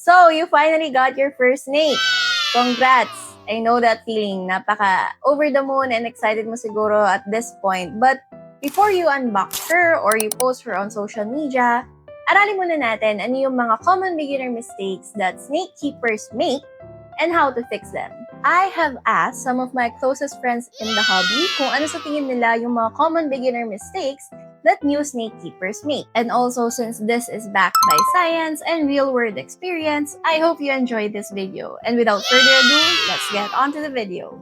So, you finally got your first snake. Congrats! I know that feeling. Napaka over the moon and excited mo siguro at this point. But before you unbox her or you post her on social media, aralin muna natin ano yung mga common beginner mistakes that snake keepers make and how to fix them. I have asked some of my closest friends in the hobby kung ano sa tingin nila yung mga common beginner mistakes that new snake keepers make. And also, since this is backed by science and real-world experience, I hope you enjoyed this video. And without further ado, let's get on to the video.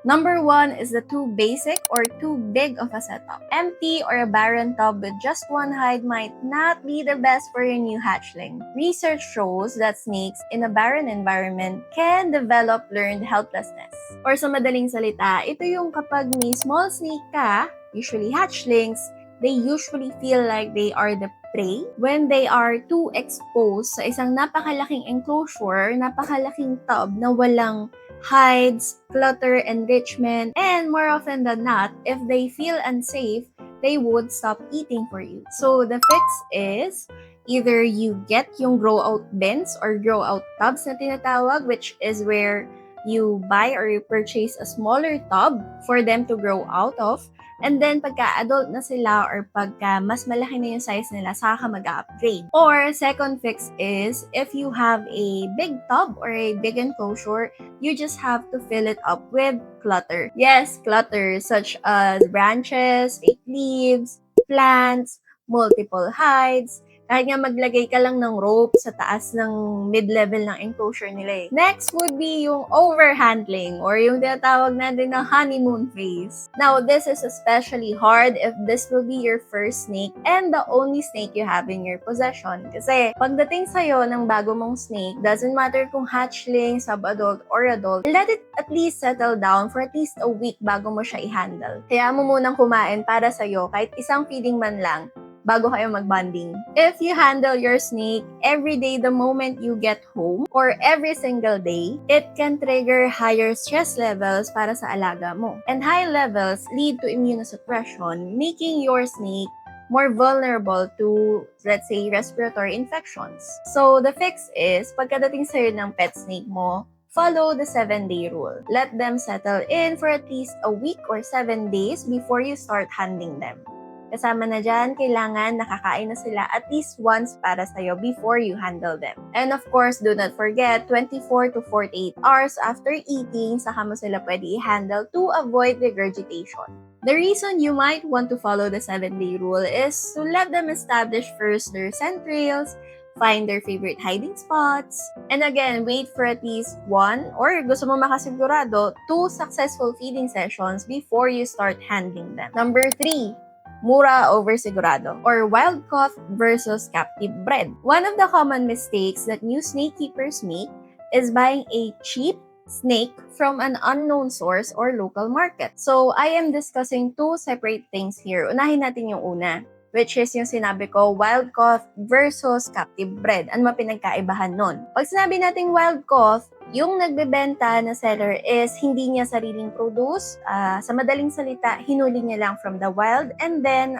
Number 1 is the too basic or too big of a setup. Empty or a barren tub with just one hide might not be the best for your new hatchling. Research shows that snakes in a barren environment can develop learned helplessness. Or sa madaling salita, ito yung kapag may small snake ka, usually hatchlings, they usually feel like they are the prey when they are too exposed sa isang napakalaking enclosure, napakalaking tub na walang hides, clutter, enrichment, and more often than not, if they feel unsafe, they would stop eating for you. So the fix is either you get yung grow out bins or grow out tubs na tinatawag, which is where you buy or you purchase a smaller tub for them to grow out of. And then, pagka-adult na sila or pagka mas malaki na yung size nila, saka ka mag-upgrade. Or, second fix is, if you have a big tub or a big enclosure, you just have to fill it up with clutter. Yes, clutter, such as branches, fake leaves, plants, multiple hides. Kahit nga maglagay ka lang ng rope sa taas ng mid-level ng enclosure nila eh. Next would be yung overhandling or yung tinatawag natin na honeymoon phase. Now, this is especially hard if this will be your first snake and the only snake you have in your possession. Kasi pagdating sa'yo ng bago mong snake, doesn't matter kung hatchling, sub-adult, or adult, let it at least settle down for at least a week bago mo siya i-handle. Kaya mo munang kumain para sa'yo kahit isang feeding man lang bago kayo mag-bonding. If you handle your snake every day the moment you get home or every single day, it can trigger higher stress levels para sa alaga mo. And high levels lead to immunosuppression, making your snake more vulnerable to, let's say, respiratory infections. So, the fix is, pagkadating sa'yo ng pet snake mo, follow the 7-day rule. Let them settle in for at least a week or 7 days before you start handling them. Kasama na dyan, kailangan nakakain na sila at least once para sa'yo before you handle them. And of course, do not forget, 24 to 48 hours after eating, saka mo sila pwede i-handle to avoid regurgitation. The reason you might want to follow the 7-day rule is to let them establish first their scent trails, find their favorite hiding spots, and again, wait for at least 1 or gusto mo makasigurado, 2 successful feeding sessions before you start handling them. Number 3, mura over sigurado, or wild caught versus captive bred. One of the common mistakes that new snake keepers make is buying a cheap snake from an unknown source or local market. So, I am discussing 2 separate things here. Unahin natin yung una, which is yung sinabi ko, wild caught versus captive bred. Ano mapinagkaibahan nun? Pag sinabi nating wild caught, yung nagbebenta na seller is hindi niya sariling produce. Sa madaling salita, hinuli niya lang from the wild and then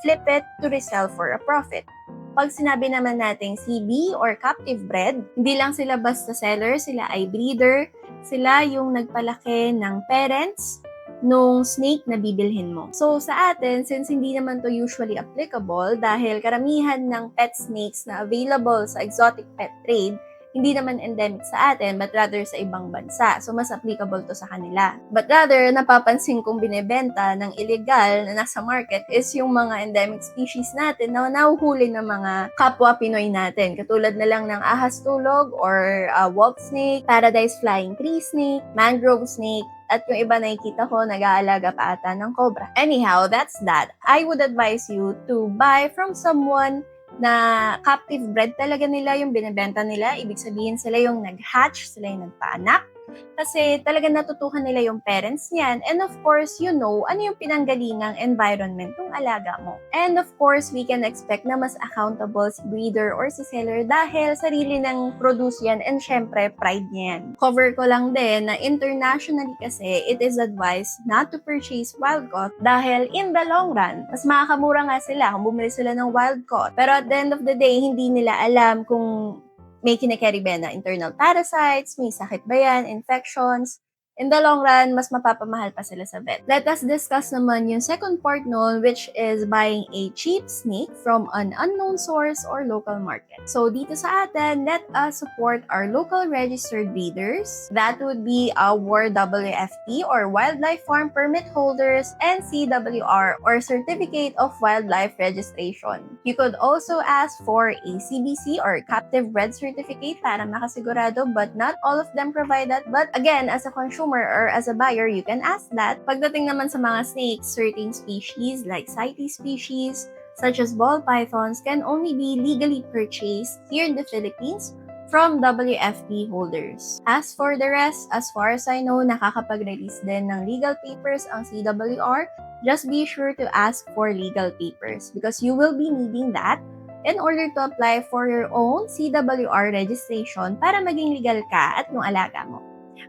flip it to resell for a profit. Pag sinabi naman nating CB or captive bred, hindi lang sila basta seller, sila ay breeder. Sila yung nagpalaki ng parents nung snake na bibilhin mo. So, sa atin, since hindi naman to usually applicable dahil karamihan ng pet snakes na available sa exotic pet trade, hindi naman endemic sa atin, but rather sa ibang bansa. So, mas applicable to sa kanila. But rather, napapansin kong binibenta ng illegal na nasa market is yung mga endemic species natin na nahuhuli ng mga kapwa Pinoy natin. Katulad na lang ng ahas tulog or wolf snake, paradise flying tree snake, mangrove snake, at yung iba nakikita ko, nag-aalaga pa ata ng cobra. Anyhow, that's that. I would advise you to buy from someone na captive bred talaga nila yung binibenta nila. Ibig sabihin sila yung nag-hatch, sila yung nagpaanak. Kasi talaga natutuhan nila yung parents niyan. And of course, you know, ano yung pinanggalingang environment ng alaga mo. And of course, we can expect na mas accountable si breeder or si seller dahil sarili ng produce yan and syempre, pride niyan. Cover ko lang din na internationally kasi, it is advised not to purchase wild caught dahil in the long run, mas makakamura nga sila kung bumili sila ng wild caught. Pero at the end of the day, hindi nila alam kung may kine-carry ba na internal parasites, may sakit ba yan, infections. In the long run, mas mapapamahal pa sila sa vet. Let us discuss naman yung second part nun, which is buying a cheap snake from an unknown source or local market. So dito sa atin, let us support our local registered breeders. That would be our WFP or Wildlife Farm Permit holders and CWR or Certificate of Wildlife Registration. You could also ask for a CBC or Captive Bred Certificate para makasigurado, but not all of them provide that. But again, as a consumer or as a buyer, you can ask that. Pagdating naman sa mga snakes, certain species like CITES species, such as ball pythons, can only be legally purchased here in the Philippines from WFP holders. As for the rest, as far as I know, nakakapag-release din ng legal papers ang CWR. Just be sure to ask for legal papers because you will be needing that in order to apply for your own CWR registration para maging legal ka at yung alaga mo.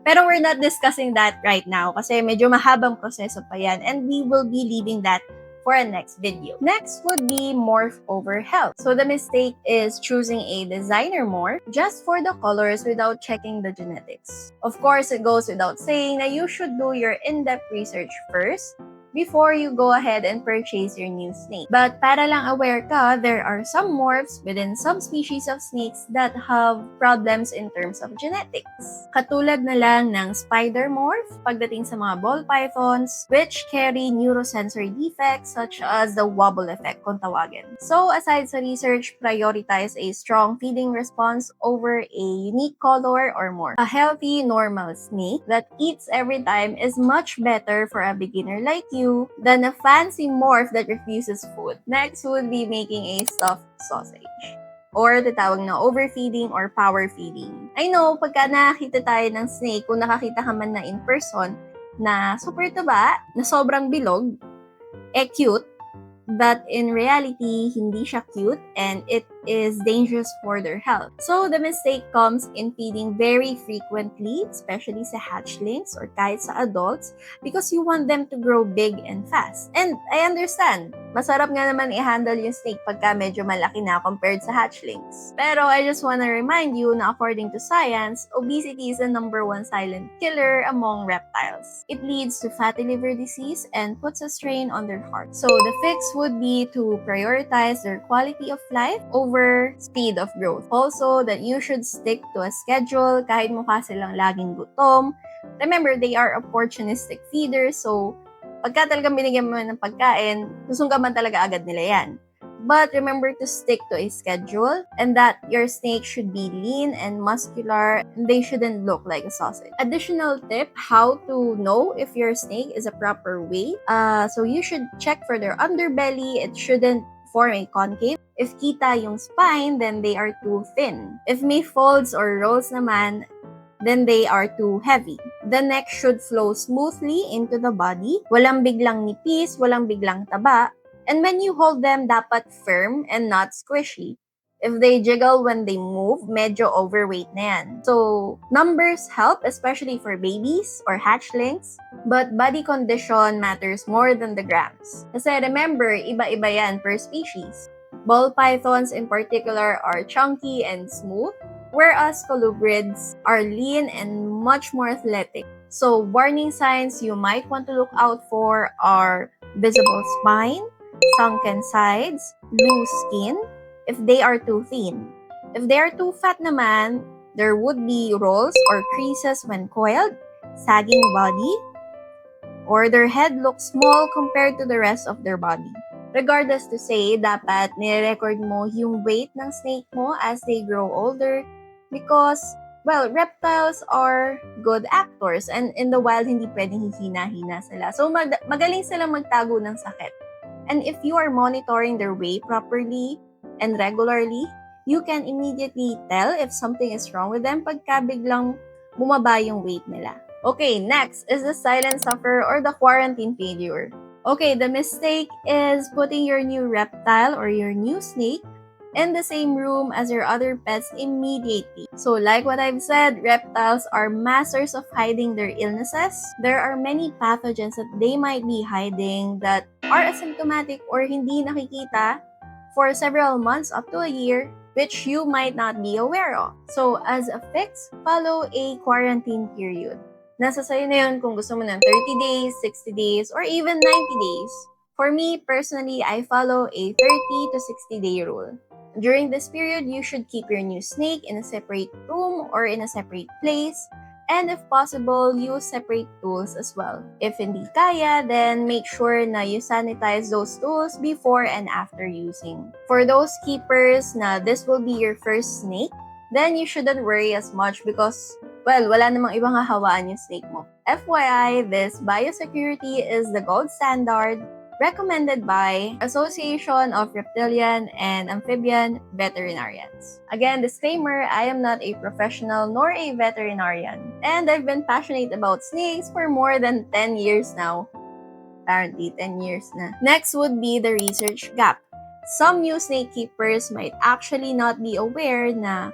Pero we're not discussing that right now kasi medyo mahabang proseso pa yan and we will be leaving that for a next video. Next would be morph over health. So the mistake is choosing a designer morph just for the colors without checking the genetics. Of course, it goes without saying that you should do your in-depth research first before you go ahead and purchase your new snake. But para lang aware ka, there are some morphs within some species of snakes that have problems in terms of genetics. Katulad na lang ng spider morph pagdating sa mga ball pythons, which carry neurosensory defects such as the wobble effect kung tawagin. So aside sa research, prioritize a strong feeding response over a unique color or morph. A healthy, normal snake that eats every time is much better for a beginner like you than a fancy morph that refuses food. Next would be making a stuffed sausage, or tatawag na overfeeding or power feeding. I know, pagka nakakita tayo ng snake, kung nakakita ka man na in person, na super taba, na sobrang bilog, cute, but in reality, hindi siya cute and it is dangerous for their health. So the mistake comes in feeding very frequently, especially sa hatchlings or kahit sa adults, because you want them to grow big and fast. And I understand, masarap nga naman i-handle yung snake pagka medyo malaki na compared sa hatchlings. Pero I just wanna remind you na according to science, obesity is the #1 silent killer among reptiles. It leads to fatty liver disease and puts a strain on their heart. So the fix would be to prioritize their quality of life over speed of growth. Also, that you should stick to a schedule kahit mukha silang laging gutom. Remember, they are opportunistic feeders, so pagka talagang binigyan mo ng pagkain, susunggaban talaga agad nila yan. But remember to stick to a schedule and that your snake should be lean and muscular and they shouldn't look like a sausage. Additional tip, how to know if your snake is a proper weight. So you should check for their underbelly. It shouldn't form a concave. If kita yung spine, then they are too thin. If may folds or rolls naman, then they are too heavy. The neck should flow smoothly into the body. Walang biglang nipis, walang biglang taba. And when you hold them, dapat firm and not squishy. If they jiggle when they move, medyo overweight na yan. So, numbers help, especially for babies or hatchlings. But body condition matters more than the grams. Kasi remember, iba-iba yan per species. Ball pythons in particular are chunky and smooth, whereas colubrids are lean and much more athletic. So, warning signs you might want to look out for are visible spine, sunken sides, loose skin, if they are too thin. If they are too fat naman, there would be rolls or creases when coiled, sagging body, or their head looks small compared to the rest of their body. Regardless to say, dapat nire-record mo yung weight ng snake mo as they grow older because, well, reptiles are good actors and in the wild, hindi pwedeng hihina-hina sila. So, magaling silang magtago ng sakit. And if you are monitoring their weight properly and regularly, you can immediately tell if something is wrong with them pagka biglang bumaba yung weight nila. Okay, next is the silent sufferer or the quarantine failure. Okay, the mistake is putting your new reptile or your new snake in the same room as your other pets immediately. So like what I've said, reptiles are masters of hiding their illnesses. There are many pathogens that they might be hiding that are asymptomatic or hindi nakikita for several months up to a year which you might not be aware of. So, as a fix, follow a quarantine period. Nasa sa'yo na yun kung gusto mo ng 30 days, 60 days, or even 90 days. For me, personally, I follow a 30 to 60-day rule. During this period, you should keep your new snake in a separate room or in a separate place. And if possible, use separate tools as well. If hindi kaya, then make sure na you sanitize those tools before and after using. For those keepers na this will be your first snake, then you shouldn't worry as much because, well, wala namang ibang hahawaan yung snake mo. FYI, this biosecurity is the gold standard recommended by Association of Reptilian and Amphibian Veterinarians. Again, disclaimer, I am not a professional nor a veterinarian, and I've been passionate about snakes for more than 10 years now. Apparently, 10 years na. Next would be the research gap. Some new snake keepers might actually not be aware na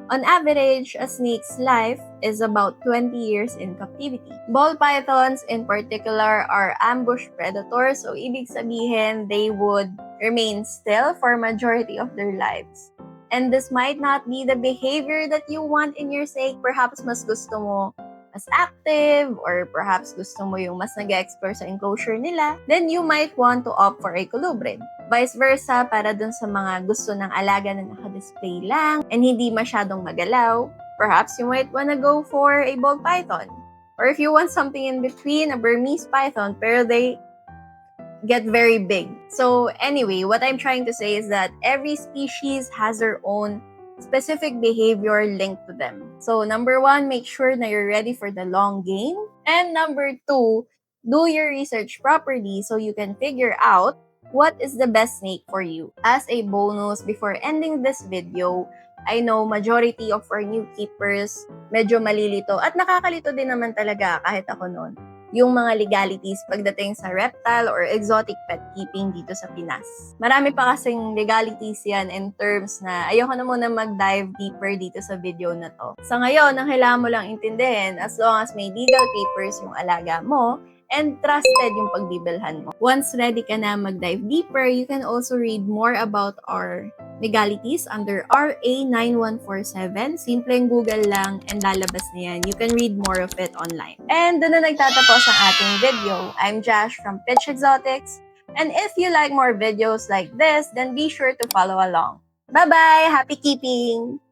on average, a snake's life is about 20 years in captivity. Ball pythons in particular are ambush predators, so ibig sabihin they would remain still for majority of their lives. And this might not be the behavior that you want in your snake. Perhaps mas gusto mo mas active, or perhaps gusto mo yung mas nag-explore sa enclosure nila, then you might want to opt for a colubrid. Vice versa, para dun sa mga gusto ng alaga na naka-display lang and hindi masyadong magalaw, perhaps you might wanna go for a ball python. Or if you want something in between, a Burmese python, pero they get very big. So anyway, what I'm trying to say is that every species has their own specific behavior linked to them. So number 1, make sure na you're ready for the long game. And number 2, do your research properly so you can figure out what is the best snake for you. As a bonus, before ending this video, I know majority of our new keepers medyo malilito at nakakalito din naman talaga kahit ako noon yung mga legalities pagdating sa reptile or exotic pet keeping dito sa Pinas. Marami pa kasing legalities yan in terms na ayoko na muna mag-dive deeper dito sa video na to. Sa ngayon, ang kailangan mo lang intindihin, as long as may legal papers yung alaga mo, and trusted yung pagbibilhan mo. Once ready ka na mag-dive deeper, you can also read more about our legalities under RA 9147. Simpleng Google lang and lalabas na yan. You can read more of it online. And doon na nagtatapos ang ating video. I'm Josh from Pitch Exotics. And if you like more videos like this, then be sure to follow along. Bye-bye! Happy keeping!